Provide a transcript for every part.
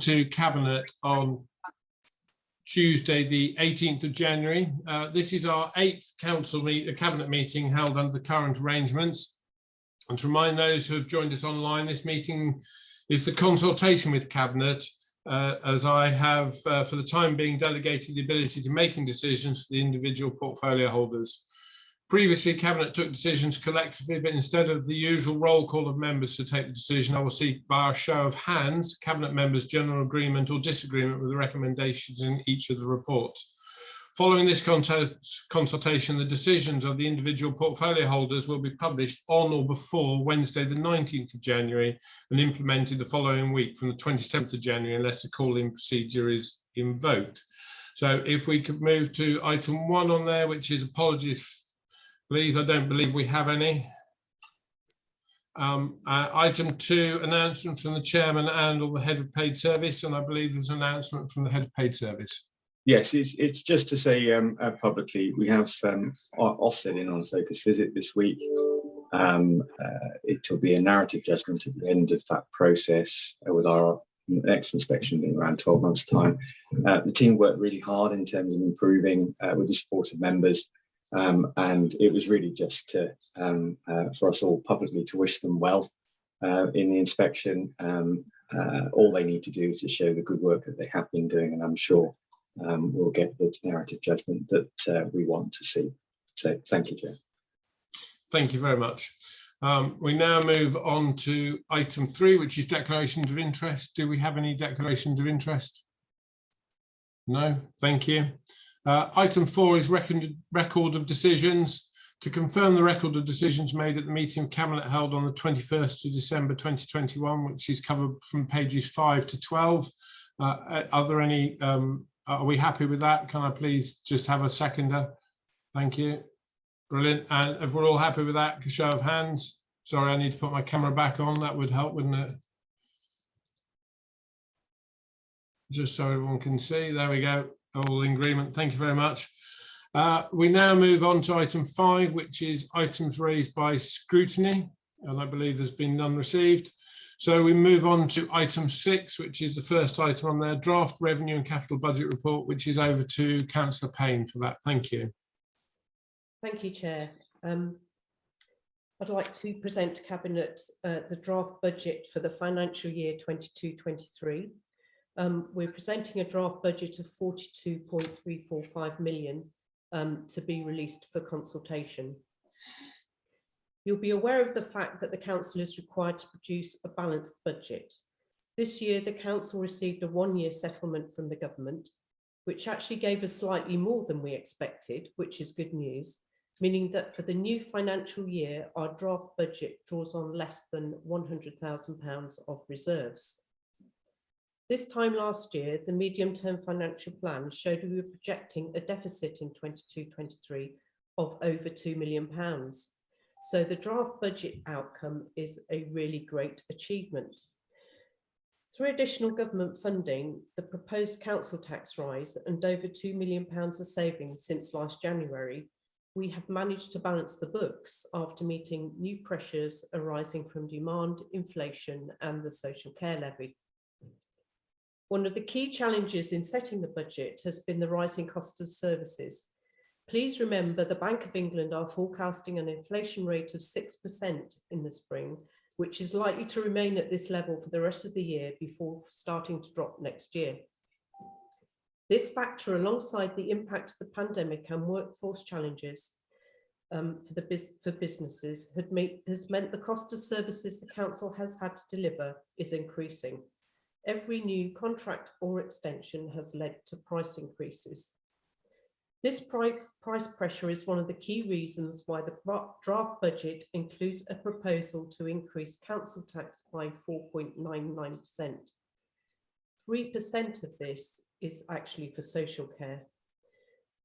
to Cabinet on Tuesday, the 18th of January. This is our 8th Cabinet meeting held under the current arrangements. And to remind those who have joined us online, this meeting is the consultation with Cabinet, as I have, for the time being, delegated the ability to making decisions for the individual portfolio holders. Previously, Cabinet took decisions collectively, but instead of the usual roll call of members to take the decision, I will seek via a show of hands Cabinet members' general agreement or disagreement with the recommendations in each of the reports. Following this consultation, the decisions of the individual portfolio holders will be published on or before Wednesday, the 19th of January, and implemented the following week from the 27th of January, unless a call-in procedure is invoked. So if we could move to item 1 on there, which is apologies, please. I don't believe we have any. Item 2, announcement from the chairman and or the head of paid service, and I believe there's an announcement from the head of paid service. Yes, it's just to say publicly, we have Ofsted in on a focus visit this week. It will be a narrative judgment at the end of that process, with our next inspection being around 12 months' time. The team worked really hard in terms of improving with the support of members, and it was really just to, for us all publicly to wish them well in the inspection. All they need to do is to show the good work that they have been doing, and I'm sure we'll get the narrative judgment that we want to see. So thank you, Chair. Thank you very much. We now move on to item 3, which is declarations of interest. Do we have any declarations of interest? No, thank you. Item 4 is record of decisions. To confirm the record of decisions made at the meeting of Cabinet held on the 21st of December 2021, which is covered from pages 5 to 12. Are there any are we happy with that? Can I please just have a seconder? Thank you. Brilliant. And if we're all happy with that, show of hands. Sorry, I need to put my camera back on. That would help, wouldn't it? Just so everyone can see. There we go. All in agreement. Thank you very much. We now move on to item 5, which is items raised by scrutiny. And I believe there's been none received. So we move on to item 6, which is the first item on there, draft revenue and capital budget report, which is over to Councillor Payne for that. Thank you. Thank you, Chair. I'd like to present to Cabinet the draft budget for the financial year 22-23. We're presenting a draft budget of 42.345 million to be released for consultation. You'll be aware of the fact that the Council is required to produce a balanced budget. This year, the Council received a 1-year settlement from the government, which actually gave us slightly more than we expected, which is good news, meaning that for the new financial year, our draft budget draws on less than £100,000 of reserves. This time last year, the medium-term financial plan showed we were projecting a deficit in 22-23 of over £2 million. So the draft budget outcome is a really great achievement. Through additional government funding, the proposed council tax rise and over £2 million of savings since last January, we have managed to balance the books after meeting new pressures arising from demand, inflation and the social care levy. One of the key challenges in setting the budget has been the rising cost of services. Please remember the Bank of England are forecasting an inflation rate of 6% in the spring, which is likely to remain at this level for the rest of the year before starting to drop next year. This factor, alongside the impact of the pandemic and workforce challenges for businesses, has meant the cost of services the Council has had to deliver is increasing. Every new contract or extension has led to price increases. This price pressure is one of the key reasons why the draft budget includes a proposal to increase council tax by 4.99%. 3% of this is actually for social care.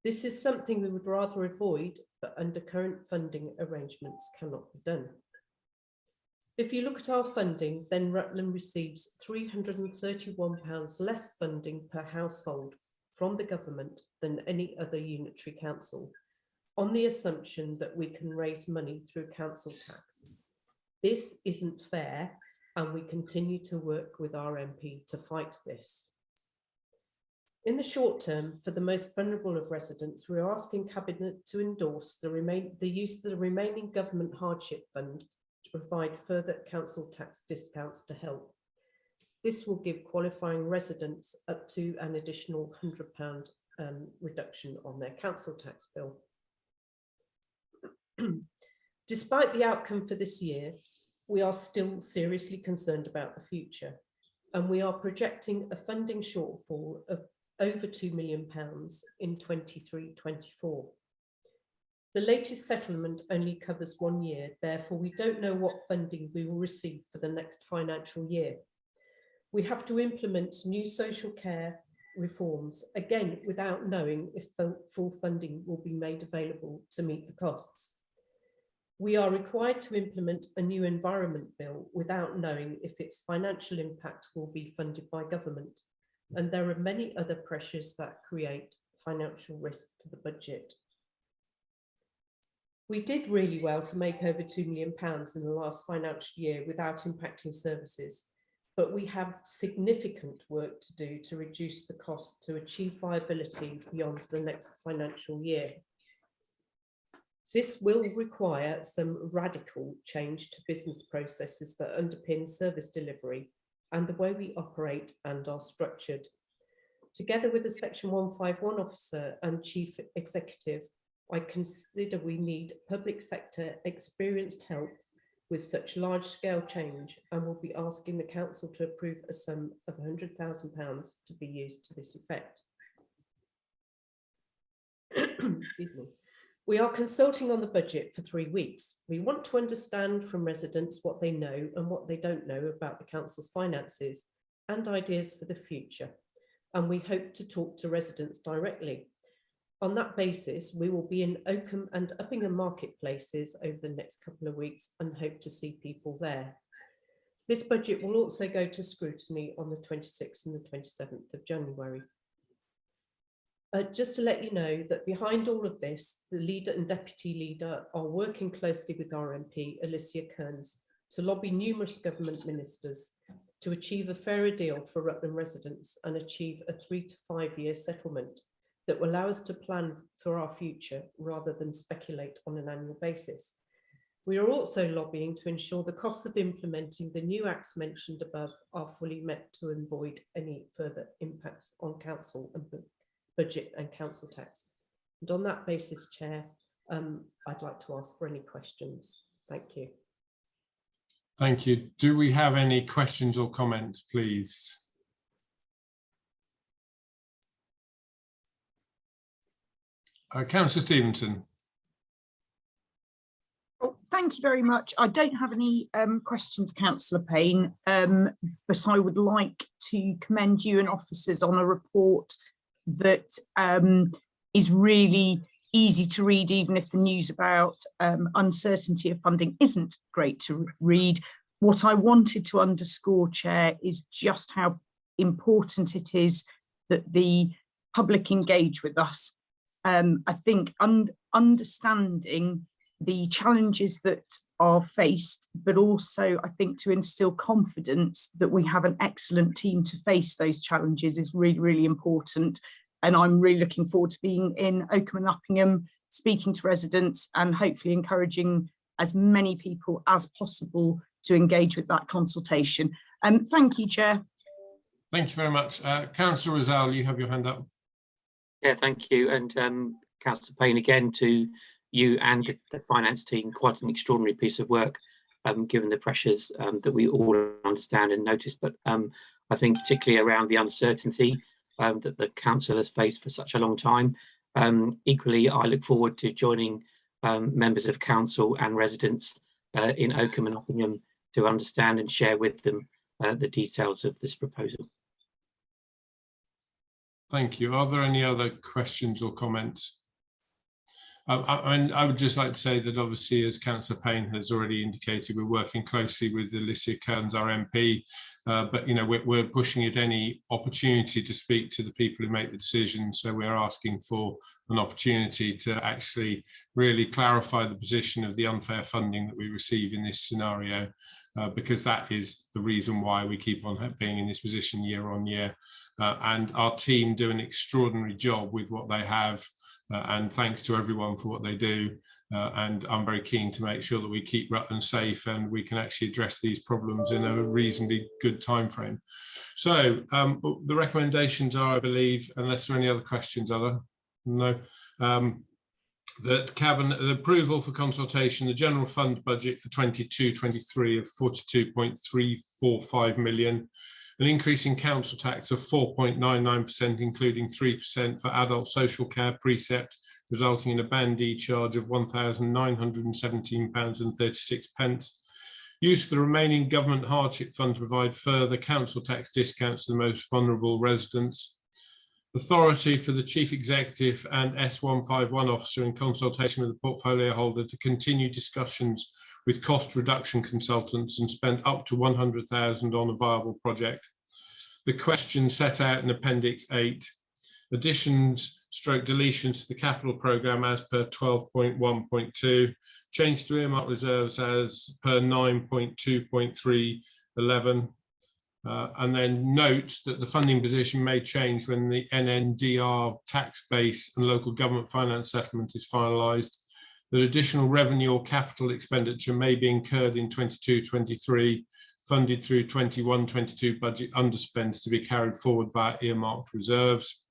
This is something we would rather avoid, but under current funding arrangements cannot be done. If you look at our funding, then Rutland receives £331 less funding per household from the government than any other unitary council, on the assumption that we can raise money through council tax. This isn't fair, and we continue to work with our MP to fight this. In the short term, for the most vulnerable of residents, we're asking Cabinet to endorse the use of the remaining Government Hardship Fund to provide further council tax discounts to help. This will give qualifying residents up to an additional £100 reduction on their council tax bill. Despite the outcome for this year, we are still seriously concerned about the future, and we are projecting a funding shortfall of over £2 million in 23-24. The latest settlement only covers 1 year, therefore we don't know what funding we will receive for the next financial year. We have to implement new social care reforms, again without knowing if full funding will be made available to meet the costs. We are required to implement a new environment bill without knowing if its financial impact will be funded by government. And there are many other pressures that create financial risk to the budget. We did really well to make over £2 million in the last financial year without impacting services, but we have significant work to do to reduce the cost to achieve viability beyond the next financial year. This will require some radical change to business processes that underpin service delivery and the way we operate and are structured. Together with the Section 151 officer and chief executive, I consider we need public sector experienced help with such large scale change, and will be asking the council to approve a sum of £100,000 to be used to this effect. Excuse me. We are consulting on the budget for 3 weeks. We want to understand from residents what they know and what they don't know about the council's finances and ideas for the future. And we hope to talk to residents directly. On that basis, we will be in Oakham and Uppingham marketplaces over the next couple of weeks and hope to see people there. This budget will also go to scrutiny on the 26th and the 27th of January. Just to let you know that behind all of this, the leader and deputy leader are working closely with our MP, Alicia Kearns, to lobby numerous government ministers to achieve a fairer deal for Rutland residents and achieve a 3 to 5 year settlement that will allow us to plan for our future rather than speculate on an annual basis. We are also lobbying to ensure the costs of implementing the new acts mentioned above are fully met to avoid any further impacts on council and budget and council tax. And on that basis, Chair, I'd like to ask for any questions. Thank you. Thank you. Do we have any questions or comments, please? Councillor Stevenson. Oh, thank you very much. I don't have any questions, Councillor Payne, but I would like to commend you and officers on a report that is really easy to read, even if the news about uncertainty of funding isn't great to read. What I wanted to underscore, Chair, is just how important it is that the public engage with us. I think understanding the challenges that are faced, but also I think to instill confidence that we have an excellent team to face those challenges is really, really important. And I'm really looking forward to being in Oakham and Uppingham, speaking to residents and hopefully encouraging as many people as possible to engage with that consultation. Thank you, Chair. Thank you very much. Councillor Rizal, you have your hand up. Yeah, thank you. And Councillor Payne, again to you and the finance team, quite an extraordinary piece of work, given the pressures that we all understand and notice. But I think particularly around the uncertainty that the council has faced for such a long time. Equally, I look forward to joining members of council and residents in Oakham and Uppingham to understand and share with them the details of this proposal. Thank you. Are there any other questions or comments? I would just like to say that obviously, as Councillor Payne has already indicated, we're working closely with Alicia Kearns, our MP, but you know, we're pushing at any opportunity to speak to the people who make the decisions. So we're asking for an opportunity to actually really clarify the position of the unfair funding that we receive in this scenario, because that is the reason why we keep on being in this position year on year. And our team do an extraordinary job with what they have. And thanks to everyone for what they do. And I'm very keen to make sure that we keep Rutland safe and we can actually address these problems in a reasonably good time frame. So the recommendations are, I believe, unless there are any other questions, are there? No. That Cabinet, the approval for consultation, the general fund budget for 22-23 of 42.345 million, an increase in council tax of 4.99%, including 3% for adult social care precept, resulting in a Band D charge of £1,917.36. Use of the remaining government hardship fund to provide further council tax discounts to the most vulnerable residents. Authority for the Chief Executive and S151 officer in consultation with the portfolio holder to continue discussions with cost reduction consultants and spend up to 100,000 on a viable project. The question set out in Appendix 8, additions / deletions to the capital programme as per 12.1.2, change to earmark reserves as per 9.2.311, and then note that the funding position may change when the NNDR tax base and local government finance settlement is finalised. That additional revenue or capital expenditure may be incurred in 22-23, funded through 21-22 budget underspends to be carried forward via earmarked reserves.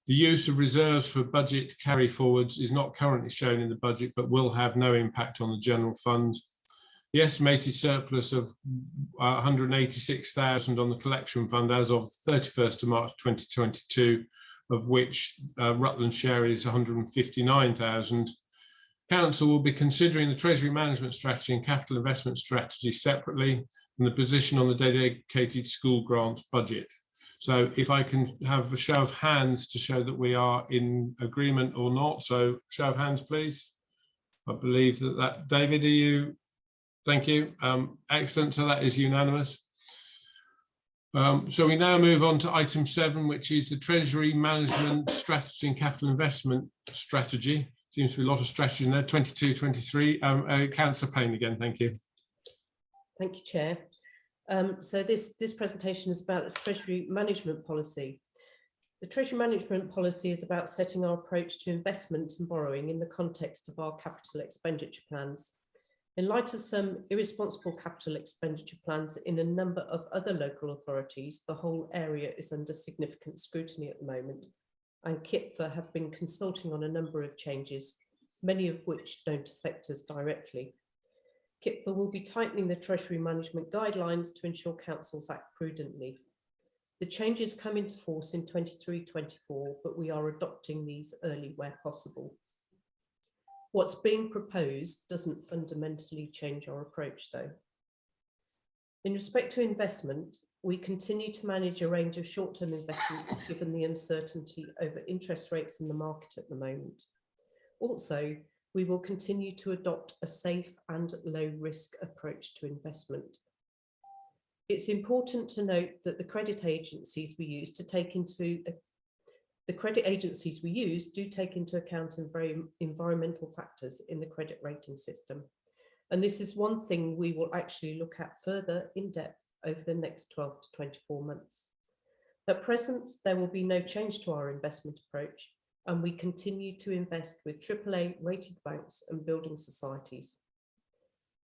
The use of reserves for budget carry forwards is not currently shown in the budget, but will have no impact on the general fund. The estimated surplus of 186,000 on the collection fund as of 31st of March 2022, of which Rutland's share is 159,000. Council will be considering the Treasury management strategy and capital investment strategy separately from the position on the dedicated school grant budget. So if I can have a show of hands to show that we are in agreement or not. So show of hands, please. I believe that David, are you? Thank you. Excellent. So that is unanimous. So we now move on to item 7, which is the Treasury management strategy and capital investment strategy. Seems to be a lot of strategy in there, 22-23. Councillor Payne again, thank you. Thank you, Chair. So this presentation is about the Treasury management policy. The Treasury management policy is about setting our approach to investment and borrowing in the context of our capital expenditure plans. In light of some irresponsible capital expenditure plans in a number of other local authorities, the whole area is under significant scrutiny at the moment, and KIPFA have been consulting on a number of changes, many of which don't affect us directly. KIPFA will be tightening the Treasury management guidelines to ensure councils act prudently. The changes come into force in 23-24, but we are adopting these early where possible. What's being proposed doesn't fundamentally change our approach, though. In respect to investment, we continue to manage a range of short-term investments given the uncertainty over interest rates in the market at the moment. Also, we will continue to adopt a safe and low-risk approach to investment. It's important to note that the credit agencies we use do take into account environmental factors in the credit rating system. And this is one thing we will actually look at further in depth over the next 12 to 24 months. At present, there will be no change to our investment approach, and we continue to invest with AAA rated banks and building societies.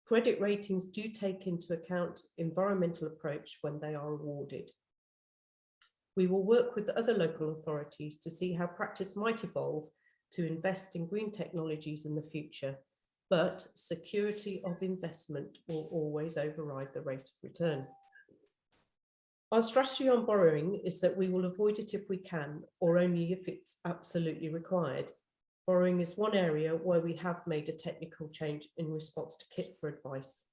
Credit ratings do take into account environmental approach when they are awarded. We will work with other local authorities to see how practice might evolve to invest in green technologies in the future, but security of investment will always override the rate of return. Our strategy on borrowing is that we will avoid it if we can, or only if it's absolutely required. Borrowing is one area where we have made a technical change in response to KIPFA advice.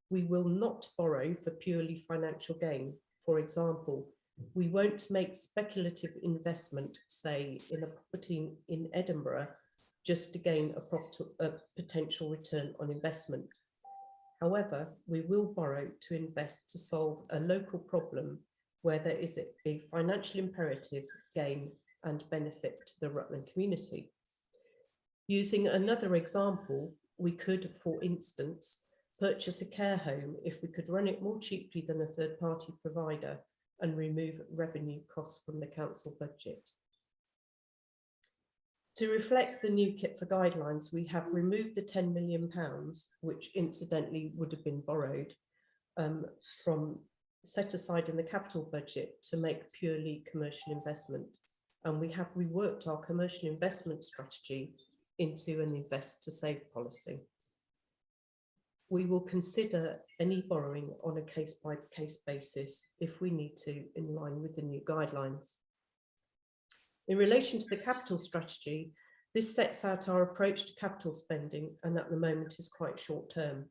We will not borrow for purely financial gain. For example, we won't make speculative investment, say in a property in Edinburgh, just to gain a potential return on investment. However, we will borrow to invest to solve a local problem where there is a financial imperative, gain and benefit to the Rutland community. Using another example, we could, for instance, purchase a care home if we could run it more cheaply than a third-party provider and remove revenue costs from the council budget. To reflect the new kit for guidelines, we have removed the £10 million, which incidentally would have been borrowed from set aside in the capital budget to make purely commercial investment. And we have reworked our commercial investment strategy into an invest to save policy. We will consider any borrowing on a case-by-case basis if we need to, in line with the new guidelines. In relation to the capital strategy, this sets out our approach to capital spending and at the moment is quite short term.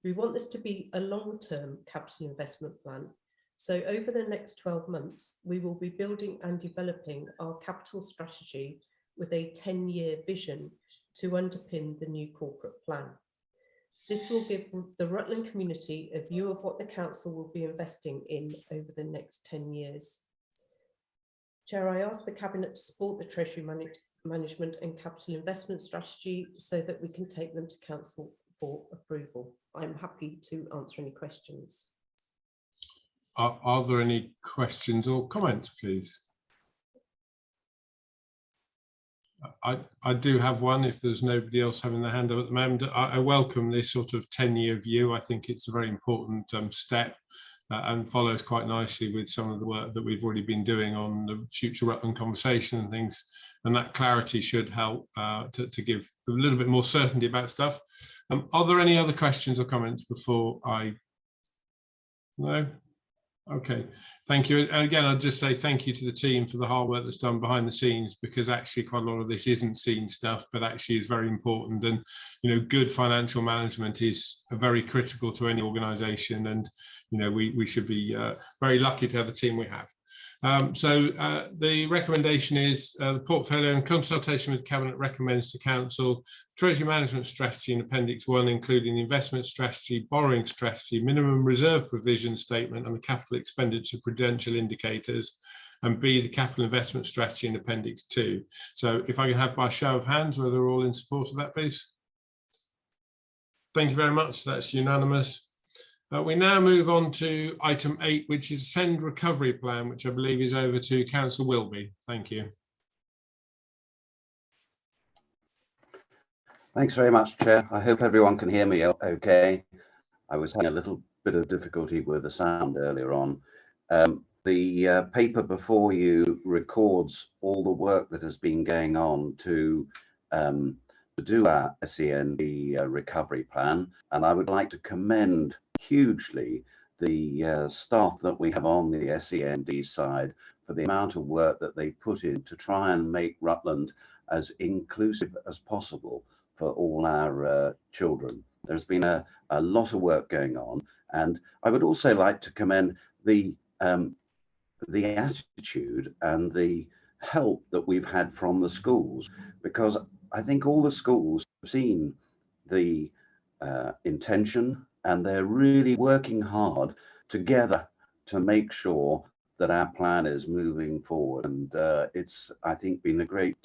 We want this to be a long-term capital investment plan. So over the next 12 months, we will be building and developing our capital strategy with a 10-year vision to underpin the new corporate plan. This will give the Rutland community a view of what the council will be investing in over the next 10 years. Chair, I ask the Cabinet to support the Treasury management and capital investment strategy so that we can take them to council for approval. I'm happy to answer any questions. Are there any questions or comments, please? I do have one if there's nobody else having their hand up at the moment. I welcome this sort of 10-year view. I think it's a very important step and follows quite nicely with some of the work that we've already been doing on the future Rutland conversation and things. And that clarity should help to give a little bit more certainty about stuff. Are there any other questions or comments before I? No? Okay, thank you. And again, I'll just say thank you to the team for the hard work that's done behind the scenes, because actually quite a lot of this isn't seen stuff, but actually is very important. And, you know, good financial management is very critical to any organisation. And, you know, we should be very lucky to have the team we have. So the recommendation is the portfolio in consultation with Cabinet recommends to Council Treasury management strategy in Appendix 1, including the investment strategy, borrowing strategy, minimum reserve provision statement and the capital expenditure prudential indicators, and B, the capital investment strategy in Appendix 2. So if I can have by show of hands whether we're all in support of that, please. Thank you very much. That's unanimous. We now move on to item 8, which is send recovery plan, which I believe is over to Councillor Wilby. Thank you. Thanks very much, Chair. I hope everyone can hear me okay. I was having a little bit of difficulty with the sound earlier on. The paper before you records all the work that has been going on to do our SEND recovery plan, and I would like to commend hugely the staff that we have on the SEND side for the amount of work that they put in to try and make Rutland as inclusive as possible for all our children. There's been a lot of work going on, and I would also like to commend the attitude and the help that we've had from the schools, because I think all the schools have seen the intention, and they're really working hard together to make sure that our plan is moving forward. And it's, I think, been a great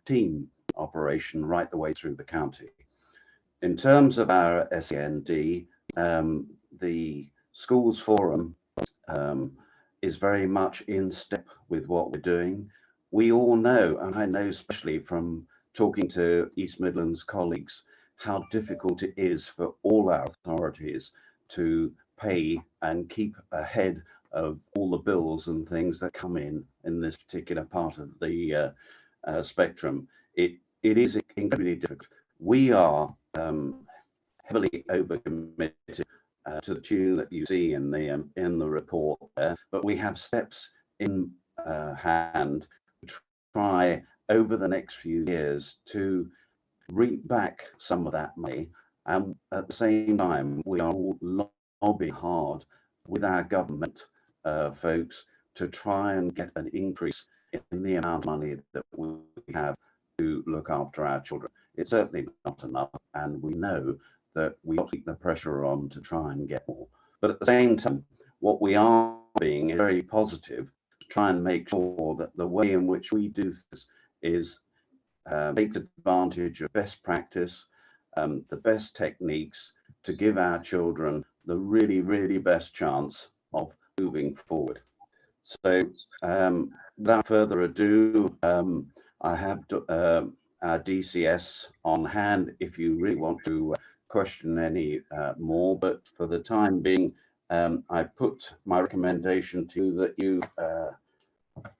team operation right the way through the county. In terms of our SEND, the schools forum is very much in step with what we're doing. We all know, and I know especially from talking to East Midlands colleagues, how difficult it is for all our authorities to pay and keep ahead of all the bills and things that come in this particular part of the spectrum. It is incredibly difficult. We are heavily overcommitted to the tune that you see in the report there, but we have steps in hand to try over the next few years to reap back some of that money, and at the same time we are all lobbying hard with our government folks to try and get an increase in the amount of money that we have to look after our children. It's certainly not enough, and we know that we got to keep the pressure on to try and get more. But at the same time, what we are being is very positive to try and make sure that the way in which we do this is take advantage of best practice, the best techniques to give our children the really, really best chance of moving forward. So without further ado, I have our DCS on hand if you really want to question any more, but for the time being, I put my recommendation to you that you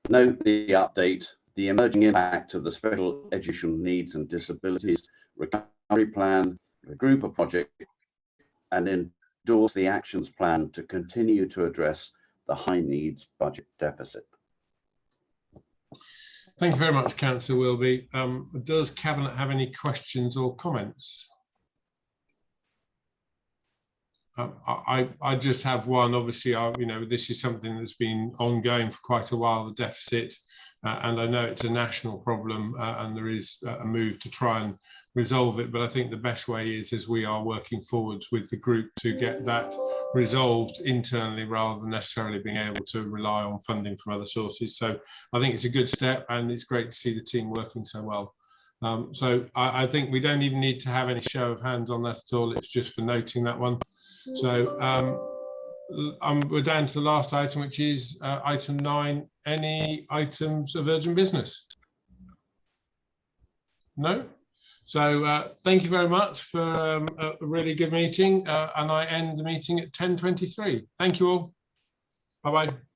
note the update, the emerging impact of the special educational needs and disabilities recovery plan, the group of projects, and endorse the actions plan to continue to address the high needs budget deficit. Thank you very much, Councillor Wilby. Does Cabinet have any questions or comments? I just have one. Obviously, this is something that's been ongoing for quite a while, the deficit, and I know it's a national problem, and there is a move to try and resolve it. But I think the best way is, as we are working forwards with the group, to get that resolved internally rather than necessarily being able to rely on funding from other sources. So I think it's a good step, and it's great to see the team working so well. So I think we don't even need to have any show of hands on that at all. It's just for noting that one. So we're down to the last item, which is item 9. Any items of urgent business? No? So thank you very much for a really good meeting, and I end the meeting at 10:23. Thank you all. Bye-bye.